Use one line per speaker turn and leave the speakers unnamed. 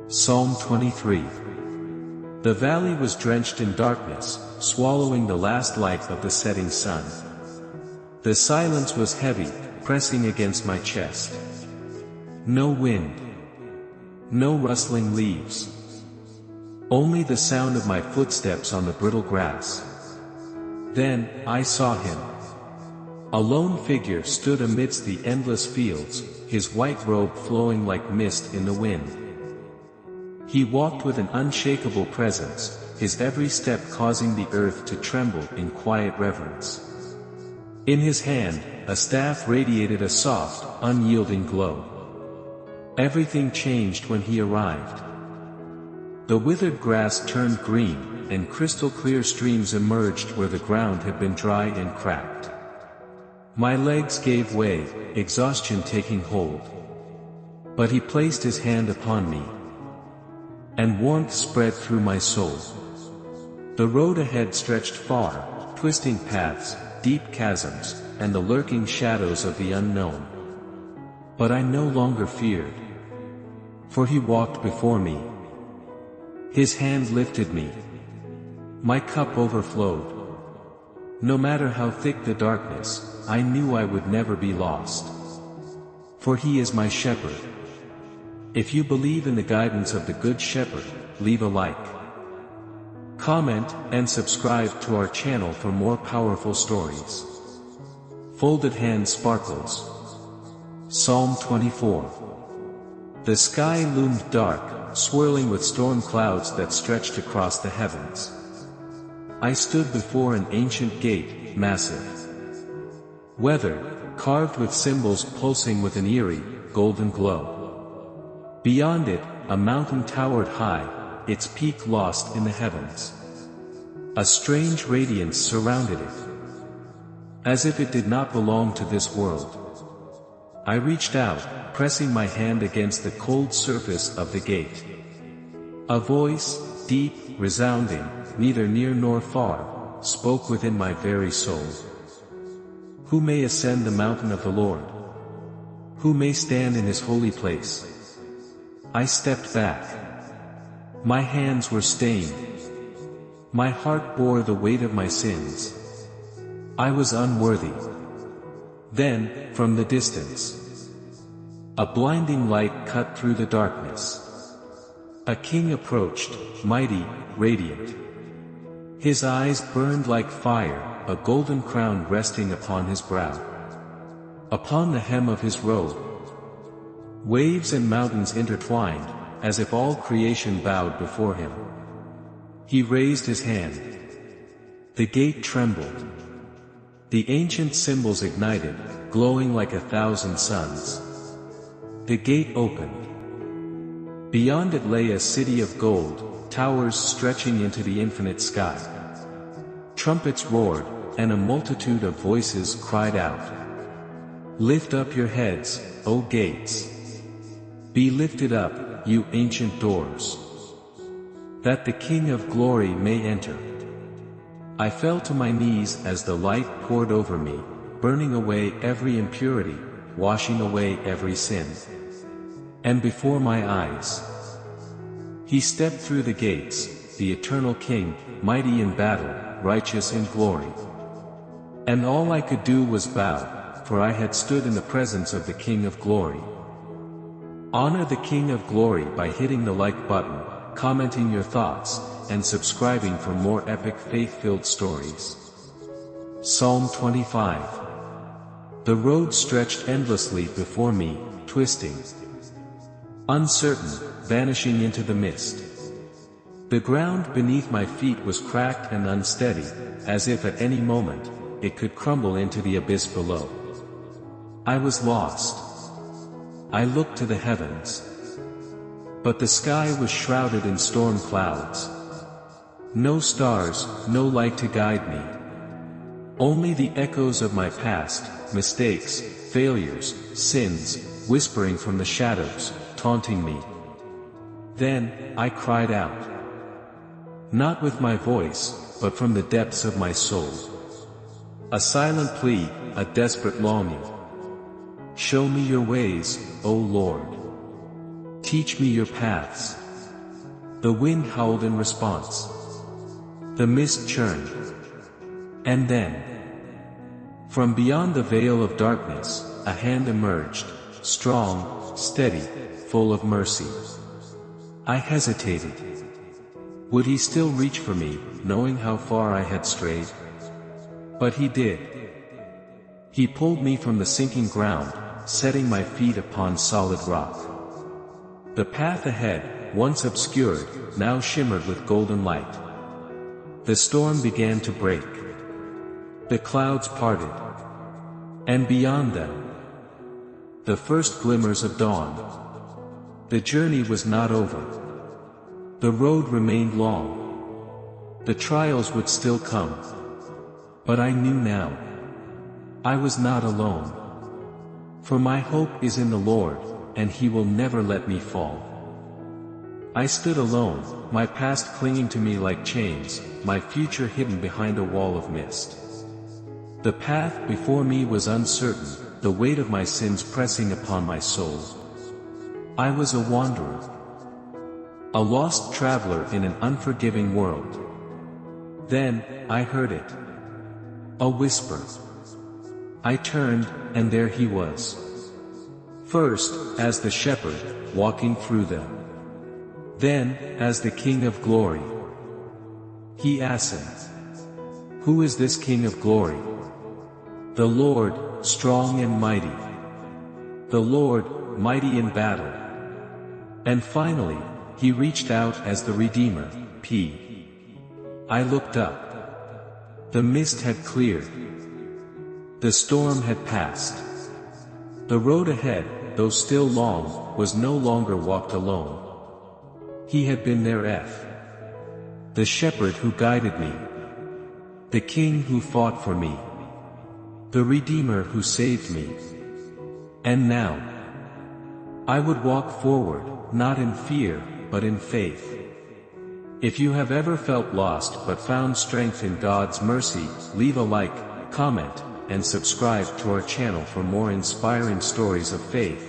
Psalm 23. The valley was drenched in darkness, swallowing the last light of the setting sun. The silence was heavy, pressing against my chest. No wind. No rustling leaves. Only the sound of my footsteps on the brittle grass. Then, I saw him. A lone figure stood amidst the endless fields, his white robe flowing like mist in the wind. He walked with an unshakable presence, his every step causing the earth to tremble in quiet reverence. In his hand, a staff radiated a soft, unyielding glow. Everything changed when he arrived. The withered grass turned green, and crystal-clear streams emerged where the ground had been dry and cracked. My legs gave way, exhaustion taking hold. But he placed his hand upon me, and warmth spread through my soul. The road ahead stretched far, twisting paths, deep chasms, and the lurking shadows of the unknown. But I no longer feared, for he walked before me. His hand lifted me. My cup overflowed. No matter how thick the darkness, I knew I would never be lost. For he is my shepherd. If you believe in the guidance of the Good Shepherd, leave a like, comment, and subscribe to our channel for more powerful stories. Folded Hand Sparkles. Psalm 24. The sky loomed dark, swirling with storm clouds that stretched across the heavens. I stood before an ancient gate, massive, weathered, carved with symbols pulsing with an eerie, golden glow. Beyond it, a mountain towered high, its peak lost in the heavens. A strange radiance surrounded it, as if it did not belong to this world. I reached out, pressing my hand against the cold surface of the gate. A voice, deep, resounding, neither near nor far, spoke within my very soul. Who may ascend the mountain of the Lord? Who may stand in his holy place? I stepped back. My hands were stained. My heart bore the weight of my sins. I was unworthy. Then, from the distance, a blinding light cut through the darkness. A king approached, mighty, radiant. His eyes burned like fire, a golden crown resting upon his brow. Upon the hem of his robe, waves and mountains intertwined, as if all creation bowed before him. He raised his hand. The gate trembled. The ancient symbols ignited, glowing like 1,000 suns. The gate opened. Beyond it lay a city of gold, towers stretching into the infinite sky. Trumpets roared, and a multitude of voices cried out. Lift up your heads, O gates! Be lifted up, you ancient doors, that the King of Glory may enter. I fell to my knees as the light poured over me, burning away every impurity, washing away every sin. And before my eyes, he stepped through the gates, the eternal King, mighty in battle, righteous in glory. And all I could do was bow, for I had stood in the presence of the King of Glory. Honor the King of Glory by hitting the like button, commenting your thoughts, and subscribing for more epic faith-filled stories. Psalm 25. The road stretched endlessly before me, twisting, uncertain, vanishing into the mist. The ground beneath my feet was cracked and unsteady, as if at any moment, it could crumble into the abyss below. I was lost. I looked to the heavens, but the sky was shrouded in storm clouds. No stars, no light to guide me. Only the echoes of my past, mistakes, failures, sins, whispering from the shadows, taunting me. Then, I cried out. Not with my voice, but from the depths of my soul. A silent plea, a desperate longing. Show me your ways, O Lord. Teach me your paths. The wind howled in response. The mist churned. And then, from beyond the veil of darkness, a hand emerged, strong, steady, full of mercy. I hesitated. Would he still reach for me, knowing how far I had strayed? But he did. He pulled me from the sinking ground, setting my feet upon solid rock. The path ahead, once obscured, now shimmered with golden light. The storm began to break. The clouds parted. And beyond them, the first glimmers of dawn. The journey was not over. The road remained long. The trials would still come. But I knew now. I was not alone. For my hope is in the Lord, and He will never let me fall. I stood alone, my past clinging to me like chains, my future hidden behind a wall of mist. The path before me was uncertain, the weight of my sins pressing upon my soul. I was a wanderer. A lost traveler in an unforgiving world. Then, I heard it. A whisper. I turned, and there He was. First, as the shepherd, walking through them. Then, as the King of glory. He asked, "Who is this King of glory?" The Lord, strong and mighty. The Lord, mighty in battle. And finally, He reached out as the Redeemer, I looked up. The mist had cleared. The storm had passed. The road ahead, though still long, was no longer walked alone. He had been there. The shepherd who guided me. The King who fought for me. The Redeemer who saved me. And now, I would walk forward, not in fear, but in faith. If you have ever felt lost but found strength in God's mercy, leave a like, comment, and subscribe to our channel for more inspiring stories of faith.